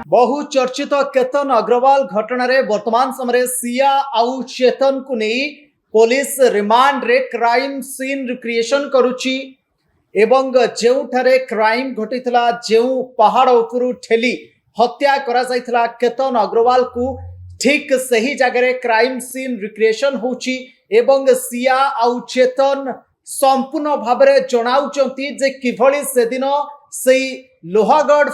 बहु चर्चित केतन अग्रवाल घटना रे वर्तमान समय सिया आउ चेतन को नहीं पुलिस रिमांड रे क्राइम सीन रिक्रिएशन करुची एवं जेउठारे क्राइम घटितला जेउ पहाड़ उपरु ठेली हत्या करा जायतला केतन अग्रवाल को ठीक सही जगह क्राइम सीन रिक्रिएशन होची एवं सिया आउ चेतन संपूर्ण भाव में जनाउचंती जे किभली से दिन से लोहागढ़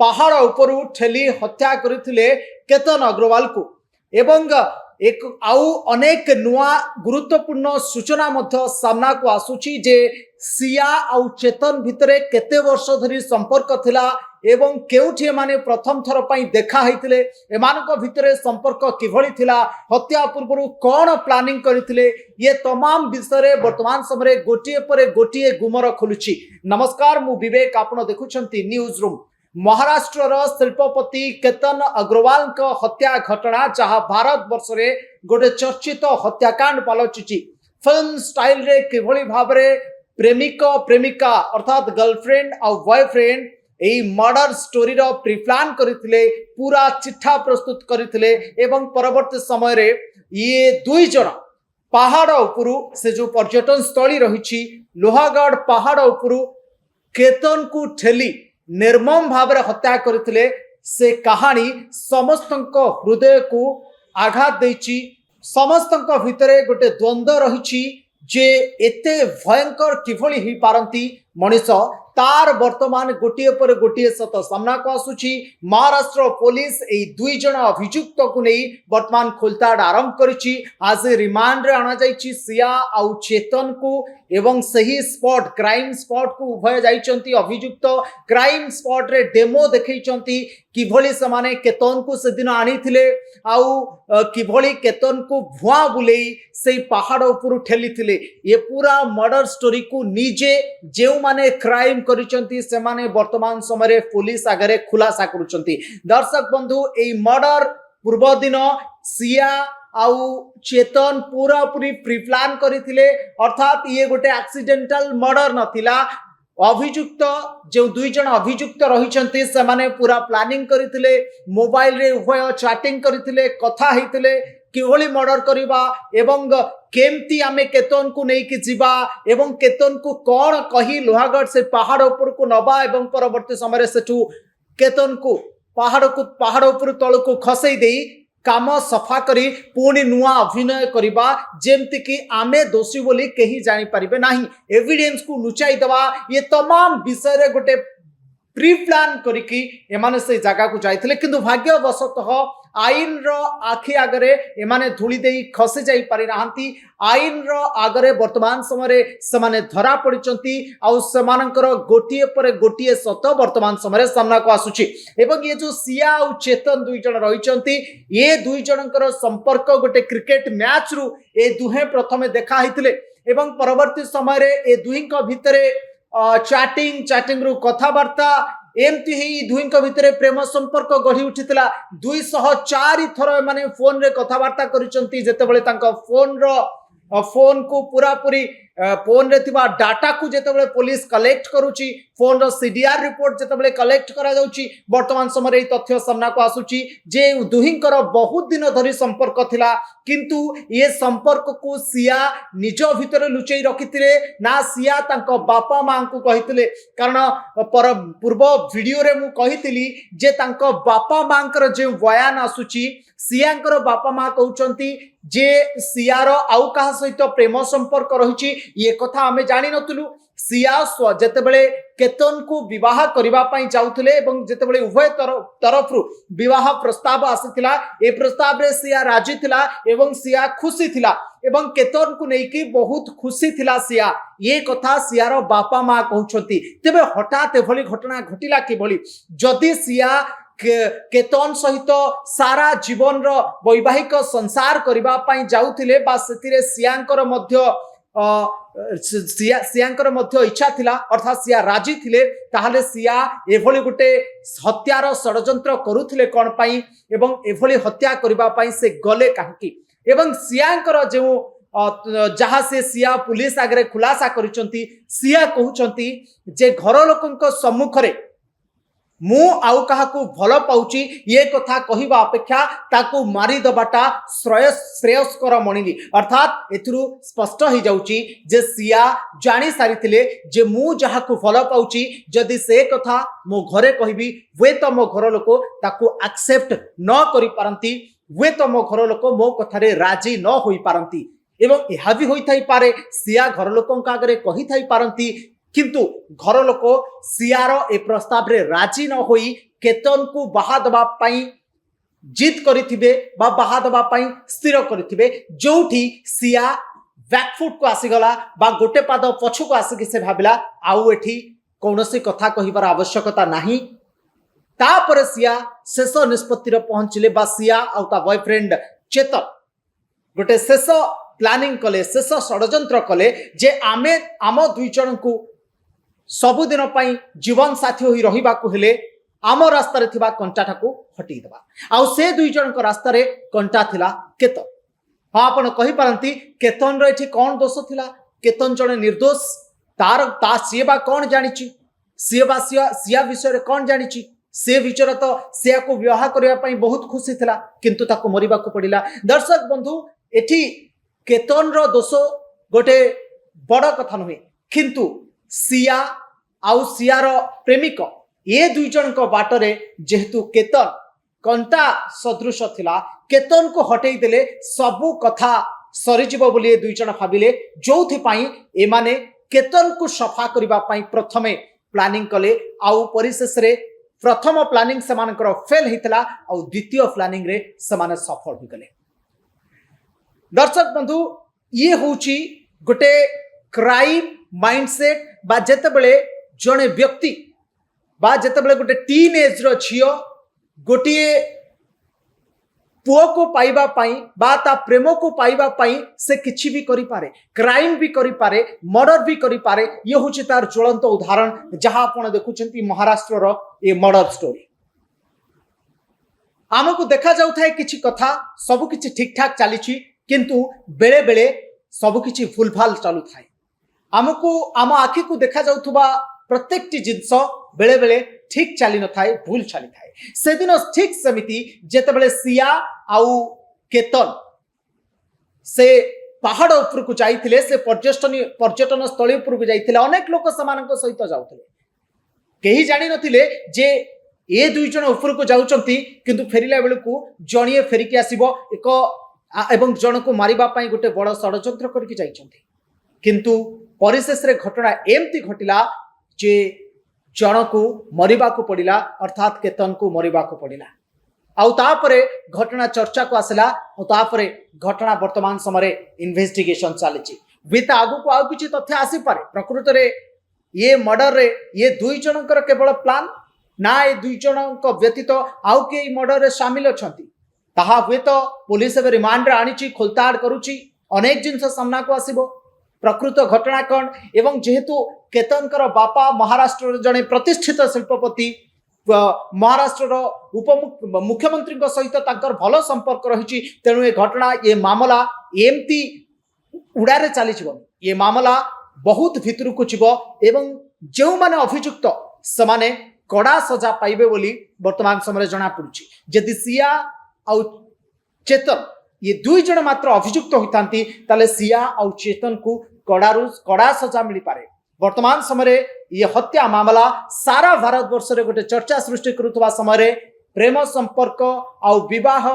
पहाड़ उपरु ठेली हत्या करथिले केतन अग्रवाल को एवं एक आउ अनेक नुआ गुरुत्वपूर्ण सूचना मध्य सामना को आसुची जे सिया आउ चेतन भितरे केते वर्ष धरी संपर्क थिला एवं केउठी माने प्रथम थर पई देखा हैतिले एमानको भितरे संपर्क किभली थिला हत्या पूर्व कौन प्लानिंग करथिले ये तमाम विषय वर्तमान समय गोटिए पर गोटिए गुमर खुलुची। नमस्कार मु विवेक आपण देखुछंती न्यूज रूम। महाराष्ट्र शिल्पपति केतन अग्रवाल हत्या घटना जहां भारत वर्ष रे गोटे चर्चित हत्याकांड पलचुची। फिल्म स्टाइल रे किभली भाव रे प्रेमिक प्रेमिका अर्थात गर्लफ्रेंड और बॉयफ्रेंड यही मर्डर स्टोरी रो प्रीप्लान करथिले पूरा चिट्ठा प्रस्तुत करथिले एवं परवर्ती समय रे ये दुई जण पहाड़ उपरु से जो पर्यटन स्थली रही लोहागढ़ पहाड़ उपरु केतन को ठेली निर्मम भाव में हत्या करथिले से कहानी समस्त हृदय को आघात देछि। समस्त भितरे गोटे द्वंद्व रही जे एते भयंकर किभली ही पारंती मनीष तार वर्तमान गोटिए पर गोटिए सत सामना को आसुची। महाराष्ट्र पुलिस एई दुई जण अभियुक्त को नहीं वर्तमान खोलताड़ आरंभ करिछि। आज रिमांड रे आना जाइछि सिया आउ चेतन को एवं सही स्पॉट क्राइम स्पॉट को उभय जाइछंती। अभियुक्त क्राइम स्पॉट रे डेमो देखैछंती किभली समाने केतन को से दिन आनीथिले आउ किभली केतन को भुआ बुलेई से पहाड़ ऊपर ठेली थिले। ये पूरा मर्डर स्टोरी को निजे जेउ माने क्राइम करिसंती से माने वर्तमान समय पुलिस आगे खुलासा करुचंती। दर्शक बंधु एई मर्डर पूर्व दिन सिया आउ चेतन पूरा पूरी प्रीप्लान करथिले अर्थात ये गोटे एक्सीडेंटल मर्डर नथिला। अभियुक्त जो दुई जन अभियुक्त रही से माने पूरा प्लानिंग करथिले मोबाइल रे उभय चैटिंग करथिले कथा हेतिले किभली मर्डर करिबा एवं केमती आमे केतन को नहीं कि जीवा एवं केतन को कौन कही लोहागढ़ से पहाड़ ऊपर को नबा एवं परवर्ती समय सेठू केतन को पहाड़ ऊपर तल को खसई दे काम सफा करी पुणी नुआ अभिनय करिबा जेमती कि आमे दोषी बोली कहीं जानी परिबे नाही। एविडेंस को लुचाई दवा ये तमाम विषय रे गोटे प्री प्लान करिकी एमाने से जगह को जाइथिले किंतु भाग्यवशतः आईन रो आखि आगरे एमाने धूली देई खसी जाई पारि नाहंती। आईन रो आगरे वर्तमान समय समाने धरा पड़िचंती आउ समानकर गोटिए पर गोटिए सत वर्तमान समय सामना को आसुची। एवं ये जो सिया आउ चेतन दुई जण रहिचंती ये दुई जनकर संपर्क गोटे क्रिकेट मैच रु ए दुहे प्रथमे देखा हितले एवं परवर्ती समय रे ए दुहींक भितरे चैटिंग रु कथावार्ता एमती ही दुई भितर प्रेम संपर्क गढ़ी उठिला। 204 थर माने फोन रे कथावार्ता करिसंती जेतेबेले तांका फोन को पूरा पूरी फोन रे थिबा डाटा को जेतेबेले पुलिस कलेक्ट करूची फोन रो सीडीआर रिपोर्ट जेतेबेले कलेक्ट करा जाउची वर्तमान समय ए तथ्य सामना को आसुची जे दुहिंकर बहुत दिन धरी संपर्क थिला किंतु ये संपर्क को सिया निज भितर लुचई रखिथिले ना सिया तांको बापा मां को कहिथिले। कारण पूर्व वीडियो रे मु कहिथिली जे तांको बापा मांकर जे बयान आसुची सियांकर बापा मां कहउचंती जे सियार आउ कहा सहित प्रेम संपर्क रही ये कथा आमे जानी नथुलु। सिया जेतेबेले केतन को विवाह करिबा पई जाउथले एवं जेतेबेले उभय तरफरु विवाह प्रस्ताव आसीथिला ए प्रस्ताव रे सिया राजी थिला एवं सिया खुशी थिला एवं केतन को नेकी बहुत खुशी थिला सिया ये कथा सियार बापा मां कहउछंती। तेबे हठात एभली घटना घटिला किभली जदि सिया केतन सहित सारा जीवन रो वैवाहिक संसार करिबा पई जाउथिले बा सेतिरे सियांकर मध्य इच्छा थिला अर्थात सिया राजी थिले ताहले सिया एभली गुटे हत्यार षडयंत्र करुथिले कोन पई एवं एभली हत्या करिबा पई से गले काहेकि एवं सियांकर जो जहाँ से सिया पुलिस आगे खुलासा करिसंती सिया कहउचंती जे घर लोकंक सम्मुखरे मु आउ काहाकू भल पाउची ये कथा कहिबा अपेक्षा ताकू मारी दबाटा श्रेयस्कर मणिली अर्थात एथुरु स्पष्ट हो जाउची जे सिया जानी सारिथिले जे मु जहाकू भल पाउची जदि से कथा मो घरे कहिबी वे तो मो घर लोक ताकू एक्सेप्ट न करि पारंती वे तो मो घर लोक मो कथारे राजी न होई पारंती एवं यह भी होई थाई पारे सिया घर लोकंका आगरे कहि थाई पारंती किंतु घर लोक सियार ए प्रस्ताव रे राजी न होई केतन को बाहा दबा पाई जिद करिथिबे बा बाहा दबा पाई स्थिर करिथिबे जोठी सिया बैकफुट को आसीगला बा गोटे पाद पछु को आसिक से भाबिला आउ एठी कौनसी कथा कहिबार आवश्यकता नाही तापर सिया शेष निष्पत्ति रे पहुंचले बा सिया आउ ता बॉयफ्रेंड चेतन गोटे शेष प्लानिंग कले शेष षडयंत्र कले जे आमे आम दुई जन को सबुदिन जीवन साथी होई रहिबाकू हेले आम रास्ता रे थिबा कंटाटा को हटई देबा आउ से दुई जन को रास्ता रे कंटा थिला केतन हाँ आपण कहि पारंती केतन रे एठी कोन दोष थिला केतन जने निर्दोष तार ता सिएबा कोन जानिची सिया विषय रे कोन जानिची से विचार तो सिया को विवाह करबा पई बहुत खुशी थिला किंतु ताको मरिबा को पड़िला दर्शक बंधु एठी केतन रो दोष गोटे बड़ कथा नुहे किंतु सिया आउ सियार प्रेमिक ये दुई जन को बाटरे जेहेतु केतन कंटा सदृश थिला केतन को हटई देले सबु कथा सरीजीव बोली ये दुई जन भाबिले जोथि पाई एमाने केतन को सफा करबा पाई प्रथमे प्लानिंग कले आउ परिशेष रे प्रथम प्लानिंग समानकर फेल हितला आउ द्वितीय प्लानिंग रे समान सफल हो गले दर्शक बंधु ये होची गोटे क्राइम माइंडसेट बा जेतेबेले जने व्यक्ति बा जेतेबेले गोटे टीन एज रो झियो गोटिए पुओ को पाइबा पाई बा ता प्रेम को पाइबा पाई से किछि भी करि पारे क्राइम भी करि पारे मर्डर भी करि पारे ये होची तार ज्वलंत उदाहरण जहां आपण देखुचंती महाराष्ट्र रो ये मर्डर स्टोरी आमको देखा जाउ थाए किछि कथा सब किछि ठीक ठाक चलीछि किंतु बेले बेले सब किछि भूलभाल चालू थाए आमको आम आखि को देखा जाउथबा प्रत्येक जिनस बेले बेले ठीक चली न थाए भूल चली थाए से दिन ठीक समिति जेतेबेले सिया आउ केतन से पहाड़ उपर को जाइथिले से पर्यटन स्थली उपर को जाइथिले अनेक लोक समानक सहित जाउथिले केही जानि नथिले जे ए दुई जन उपर को जाउचंती किंतु फेरिला बेले को जणिए फेरिकी आसीबो एक एवं जन को मारिबा पई गोटे बड़ षडयंत्र करके जाइचंती किंतु परिशेष रे घटना एमती घटिला जे जन को मरिबा को पड़िला अर्थात केतन को मरिबा को पड़िला आउ तापरे घटना चर्चा को आसला और तापरे घटना वर्तमान समय इन्वेस्टिगेशन चली बीता आगु को आउ किछि तथ्य आसी पारे प्रकृत रे ये मर्डर रे ये दुई जनकर केवल प्लान ना ये दुई जनक व्यतीत आउ के मर्डर रे शामिल अछंती ताहा हुए तो पुलिस एवं रिमांड रे आनिछि खोलताड़ करूछि अनेक जिनस सामना को आसीबो प्रकृत घटना कौन एवं जेहेतु केतनकर बापा महाराष्ट्र जड़े प्रतिष्ठित शिल्पपति महाराष्ट्र उप मुख्यमंत्री सहित भल संपर्क रही तेणु ये घटना ये मामला एमती उड़ारे चली ये मामला बहुत भितर को जीव एवं जो माने अभियुक्त से कड़ा सजा पाइबे बोली वर्तमान समय जना पड़ी जदि सिया आउ चेतन ये दुई जन मात्र अभियुक्त होता ताले सिया आउ चेतन को कड़ा सजा मिल पारे वर्तमान समय ये हत्या मामला सारा भारत वर्ष रे गोटे चर्चा सृष्टि करुवा समय प्रेम संपर्क आउ विवाह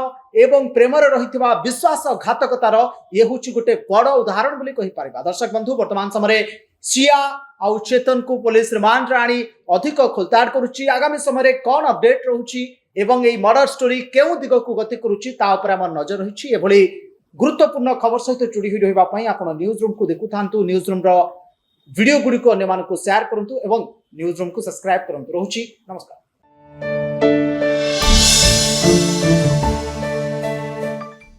एवं प्रेम रही विश्वासघातकतार ये हूँ गोटे बड़ उदाहरण बोली कहि पारिबा। दर्शक बंधु वर्तमान समय सिया आउ चेतन को पुलिस रिमांड आनी अधिक खोलताड़ करुच्ची आगामी समय कौन अपडेट रोची एवं ये मर्डर स्टोरी केउ दिग को गति करुच्ची ता उपरे हमर नजर रही एभली गुरुत्वपूर्ण खबर सहित जोड़ी होई रहिबा पई आपण न्यूज रूम को देखु थांतु न्यूज रूम रो वीडियो गुडी को अन्य मानको शेयर करंतु एवं न्यूज रूम को सब्सक्राइब करंतु। रहुची नमस्कार।